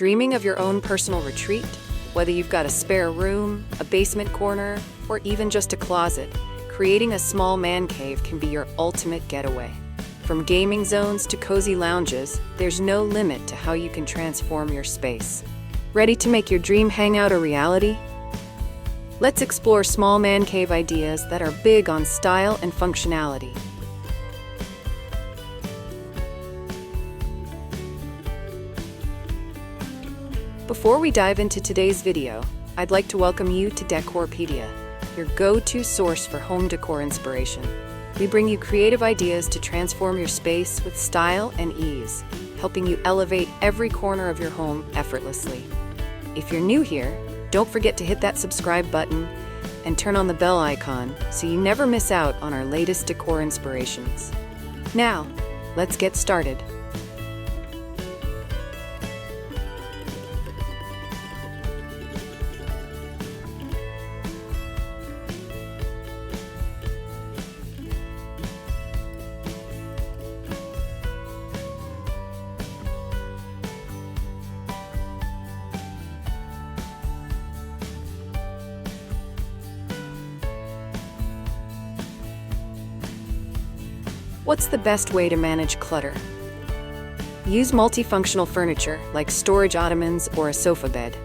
Dreaming of your own personal retreat? Whether you've got a spare room, a basement corner, or even just a closet, creating a small man cave can be your ultimate getaway. From gaming zones to cozy lounges, there's no limit to how you can transform your space. Ready to make your dream hangout a reality? Let's explore small man cave ideas that are big on style and functionality. Before we dive into today's video, I'd like to welcome you to Decorpediya, your go-to source for home decor inspiration. We bring you creative ideas to transform your space with style and ease, helping you elevate every corner of your home effortlessly. If you're new here, don't forget to hit that subscribe button and turn on the bell icon so you never miss out on our latest decor inspirations. Now, let's get started. What's the best way to manage clutter? Use multifunctional furniture like storage ottomans or a sofa bed.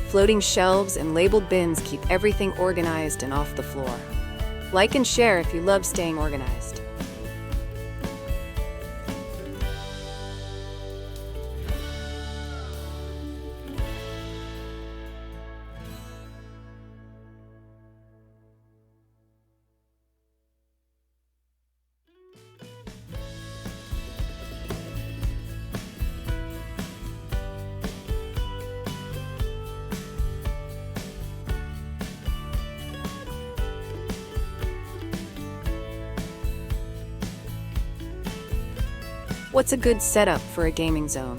Floating shelves and labeled bins keep everything organized and off the floor. Like and share if you love staying organized. What's a good setup for a gaming zone?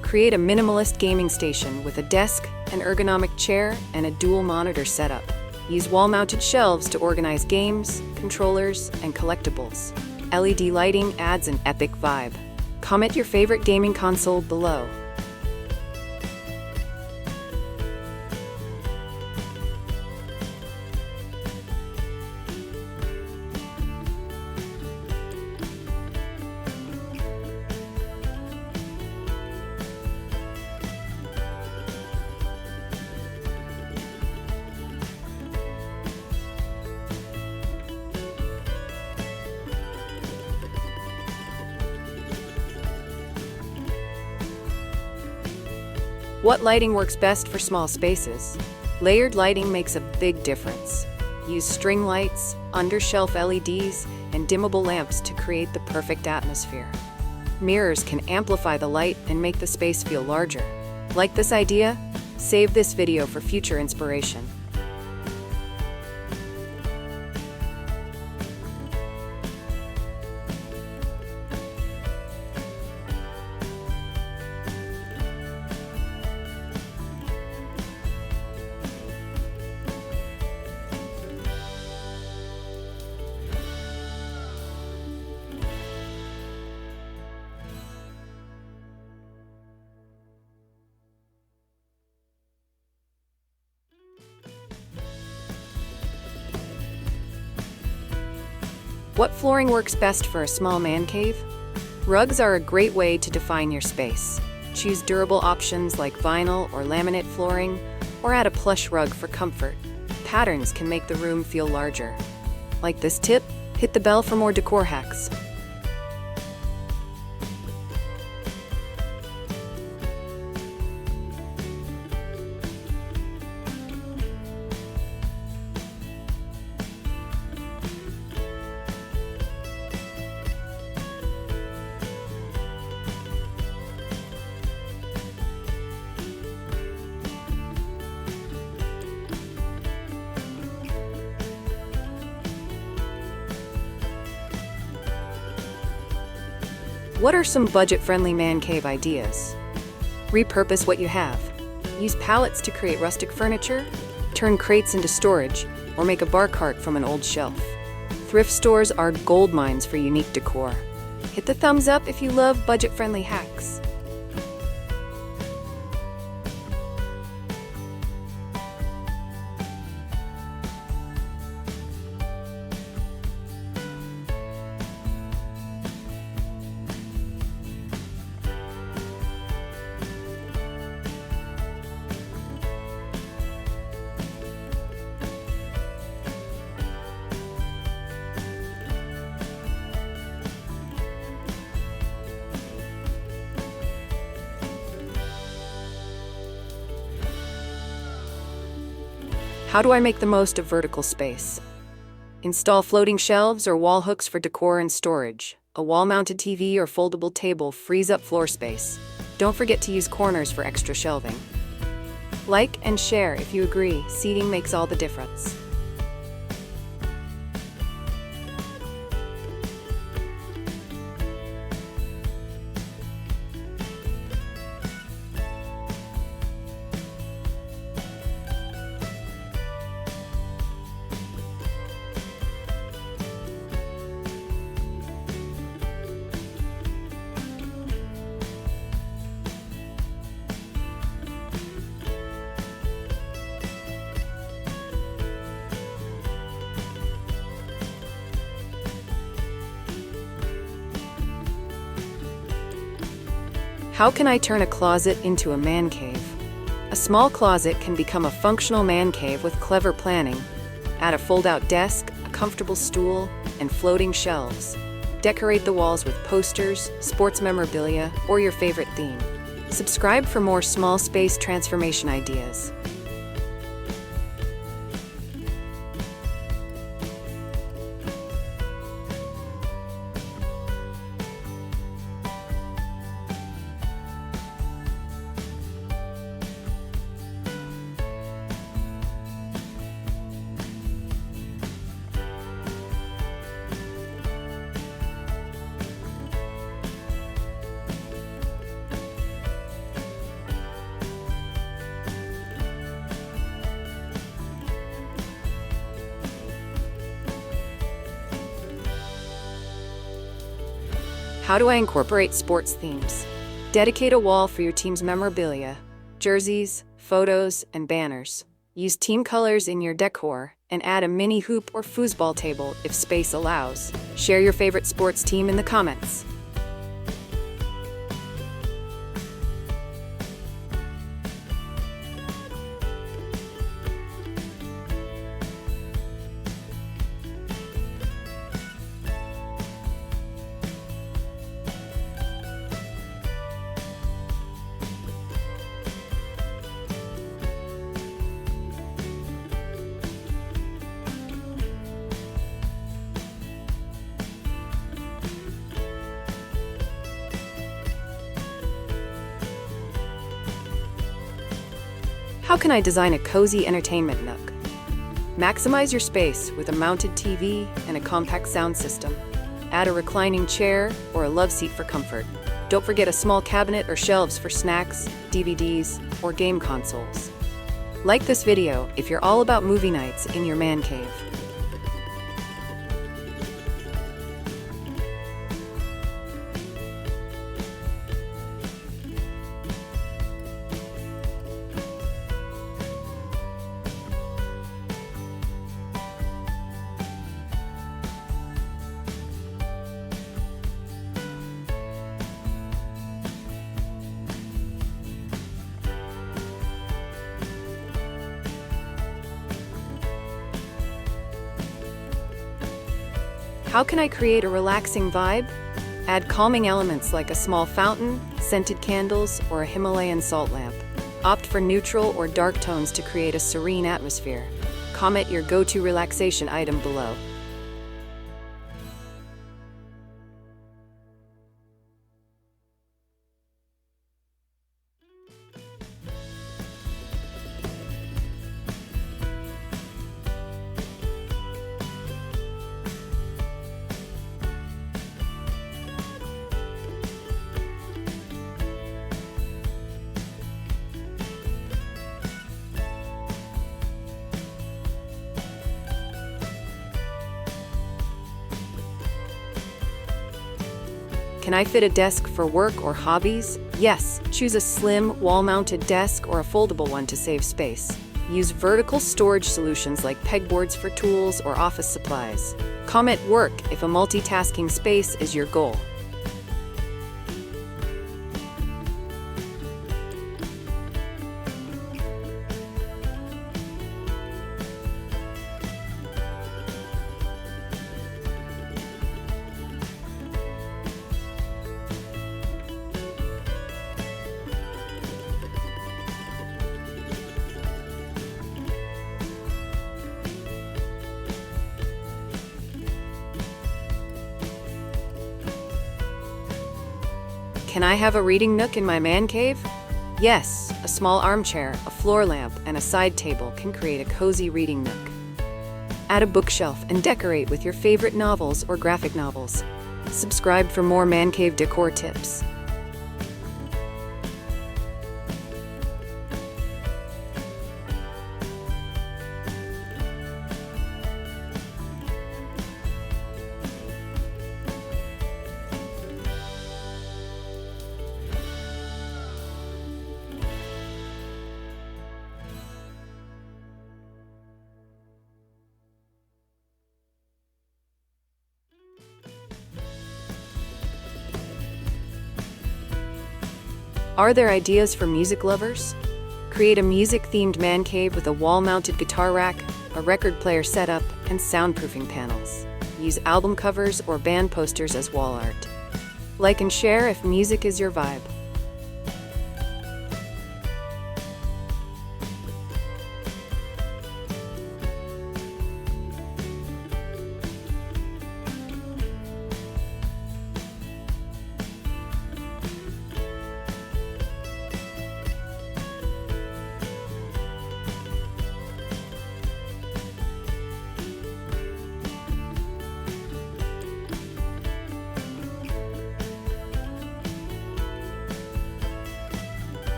Create a minimalist gaming station with a desk, an ergonomic chair, and a dual monitor setup. Use wall-mounted shelves to organize games, controllers, and collectibles. LED lighting adds an epic vibe. Comment your favorite gaming console below. What lighting works best for small spaces? Layered lighting makes a big difference. Use string lights, under-shelf LEDs, and dimmable lamps to create the perfect atmosphere. Mirrors can amplify the light and make the space feel larger. Like this idea? Save this video for future inspiration. What flooring works best for a small man cave? Rugs are a great way to define your space. Choose durable options like vinyl or laminate flooring, or add a plush rug for comfort. Patterns can make the room feel larger. Like this tip? Hit the bell for more decor hacks. What are some budget-friendly man cave ideas? Repurpose what you have. Use pallets to create rustic furniture, turn crates into storage, or make a bar cart from an old shelf. Thrift stores are gold mines for unique decor. Hit the thumbs up if you love budget-friendly hacks. How do I make the most of vertical space? Install floating shelves or wall hooks for decor and storage. A wall-mounted TV or foldable table frees up floor space. Don't forget to use corners for extra shelving. Like and share if you agree, seating makes all the difference. How can I turn a closet into a man cave? A small closet can become a functional man cave with clever planning. Add a fold-out desk, a comfortable stool, and floating shelves. Decorate the walls with posters, sports memorabilia, or your favorite theme. Subscribe for more small space transformation ideas. How do I incorporate sports themes? Dedicate a wall for your team's memorabilia, jerseys, photos, and banners. Use team colors in your decor and add a mini hoop or foosball table if space allows. Share your favorite sports team in the comments. How can I design a cozy entertainment nook? Maximize your space with a mounted TV and a compact sound system. Add a reclining chair or a love seat for comfort. Don't forget a small cabinet or shelves for snacks, DVDs, or game consoles. Like this video if you're all about movie nights in your man cave. How can I create a relaxing vibe? Add calming elements like a small fountain, scented candles, or a Himalayan salt lamp. Opt for neutral or dark tones to create a serene atmosphere. Comment your go-to relaxation item below. Can I fit a desk for work or hobbies? Yes, choose a slim, wall-mounted desk or a foldable one to save space. Use vertical storage solutions like pegboards for tools or office supplies. Comment work if a multitasking space is your goal. Can I have a reading nook in my man cave? Yes, a small armchair, a floor lamp, and a side table can create a cozy reading nook. Add a bookshelf and decorate with your favorite novels or graphic novels. Subscribe for more man cave decor tips. Are there ideas for music lovers? Create a music-themed man cave with a wall-mounted guitar rack, a record player setup, and soundproofing panels. Use album covers or band posters as wall art. Like and share if music is your vibe.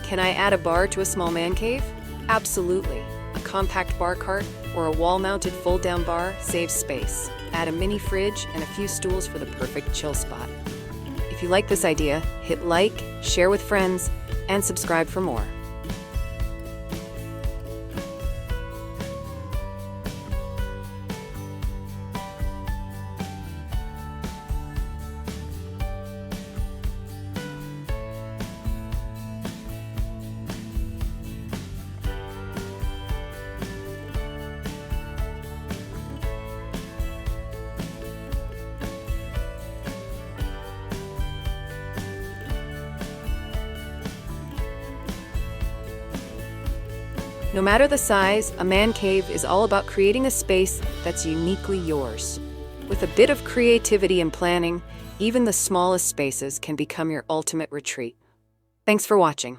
Can I add a bar to a small man cave? Absolutely. A compact bar cart or a wall-mounted fold-down bar saves space. Add a mini fridge and a few stools for the perfect chill spot. If you like this idea, hit like, share with friends, and subscribe for more. No matter the size, a man cave is all about creating a space that's uniquely yours. With a bit of creativity and planning, even the smallest spaces can become your ultimate retreat. Thanks for watching.